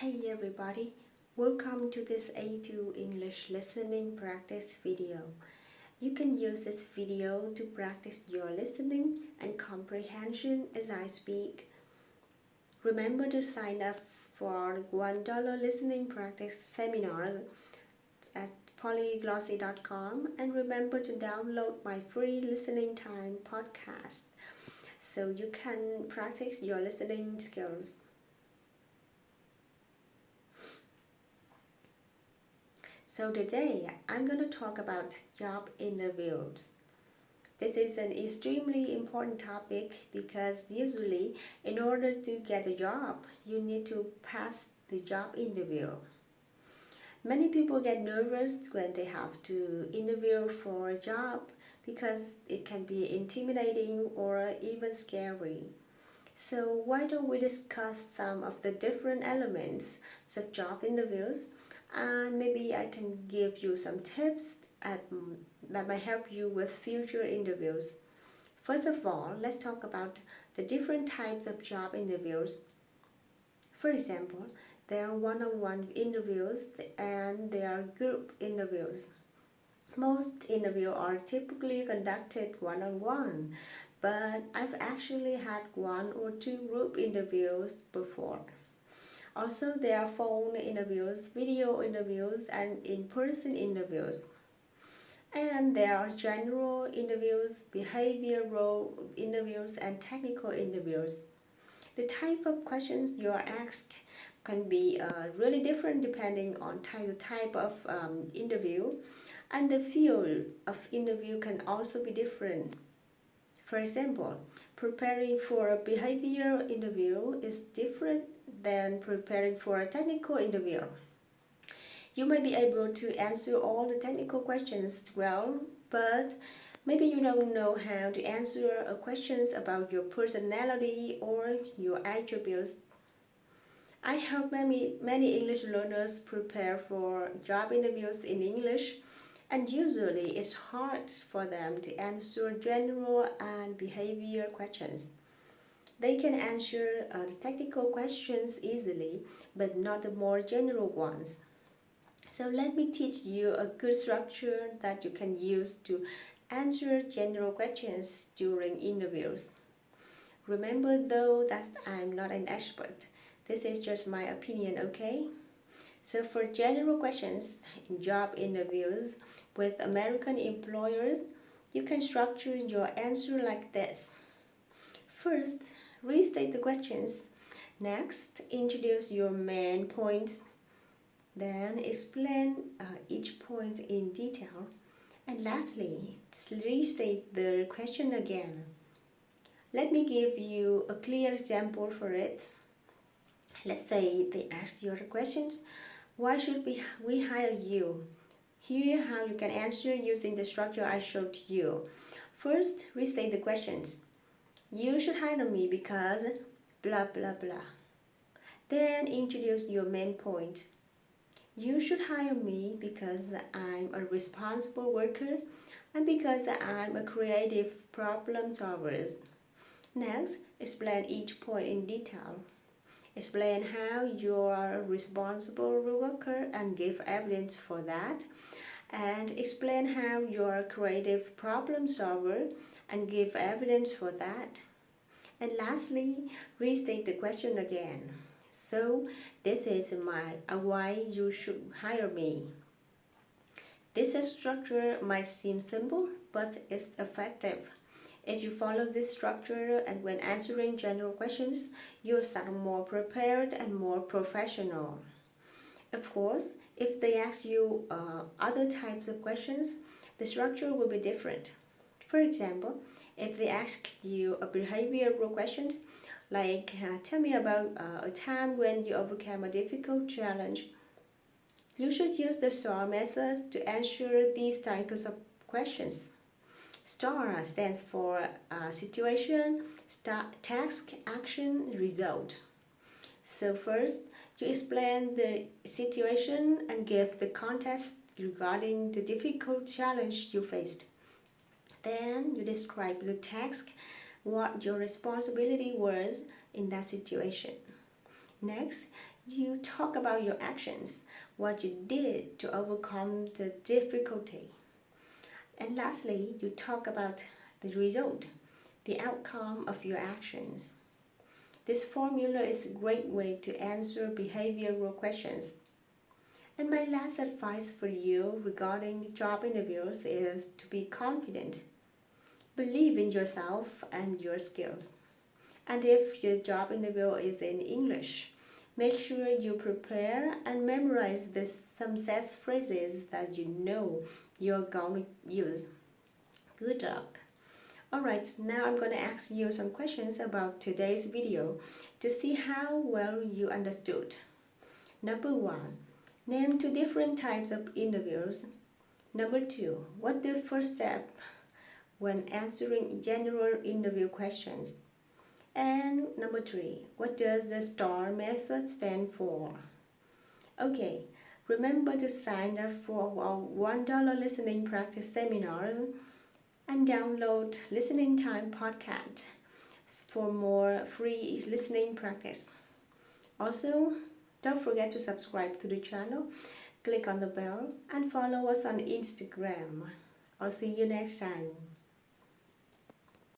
Hey everybody, welcome to this A2 English listening practice video. You can use this video to practice your listening and comprehension as I speak. Remember to sign up for $1 listening practice seminars at polyglossy.com and remember to download my free listening time podcast so you can practice your listening skills. So today I'm going to talk about job interviews. This is an extremely important topic because usually in order to get a job, you need to pass the job interview. Many people get nervous when they have to interview for a job because it can be intimidating or even scary. So why don't we discuss some of the different elements of job interviews, and maybe I can give you some tips that might help you with future interviews. First of all, let's talk about the different types of job interviews. For example, there are one-on-one interviews and there are group interviews. Most interviews are typically conducted one-on-one, but I've actually had one or two group interviews before. Also, there are phone interviews, video interviews, and in-person interviews. And there are general interviews, behavioral interviews, and technical interviews. The type of questions you are asked can be really different depending on the type of interview, and the field of interview can also be different. For example, preparing for a behavioral interview is different than preparing for a technical interview. You may be able to answer all the technical questions well, but maybe you don't know how to answer questions about your personality or your attributes. I help many English learners prepare for job interviews in English, and usually it's hard for them to answer general and behavior questions. They can answer the technical questions easily, but not the more general ones. So let me teach you a good structure that you can use to answer general questions during interviews. Remember though that I'm not an expert. This is just my opinion, okay? So for general questions in job interviews with American employers, you can structure your answer like this. First, restate the questions. Next, introduce your main points. Then explain each point in detail. And lastly, restate the question again. Let me give you a clear example for it. Let's say they ask you the questions, why should we hire you? Here how you can answer using the structure I showed you. First, restate the questions. You should hire me because blah blah blah. Then introduce your main point. You should hire me because I'm a responsible worker and because I'm a creative problem solver. Next, explain each point in detail. Explain how you are a responsible worker and give evidence for that. And explain how you are a creative problem solver and give evidence for that. And lastly, restate the question again. So, this is why you should hire me. This structure might seem simple, but it's effective. If you follow this structure and when answering general questions, you'll sound more prepared and more professional. Of course, if they ask you other types of questions, the structure will be different. For example, if they ask you a behavioral question, like tell me about a time when you overcame a difficult challenge, you should use the STAR method to answer these types of questions. STAR stands for situation, task, action, result. So first, you explain the situation and give the context regarding the difficult challenge you faced. Then you describe the task, what your responsibility was in that situation. Next, you talk about your actions, what you did to overcome the difficulty. And lastly, you talk about the result, the outcome of your actions. This formula is a great way to answer behavioral questions. And my last advice for you regarding job interviews is to be confident. Believe in yourself and your skills. And if your job interview is in English, make sure you prepare and memorize the success phrases that you know you're going to use. Good luck. Alright, now I'm going to ask you some questions about today's video to see how well you understood. Number 1. Name 2 different types of interviews. Number 2. What's the first step when answering general interview questions? And number 3. What does the STAR method stand for? Okay, remember to sign up for our $1 listening practice seminars and download Listening Time podcast for more free listening practice. Also, don't forget to subscribe to the channel, click on the bell, and follow us on Instagram. I'll see you next time.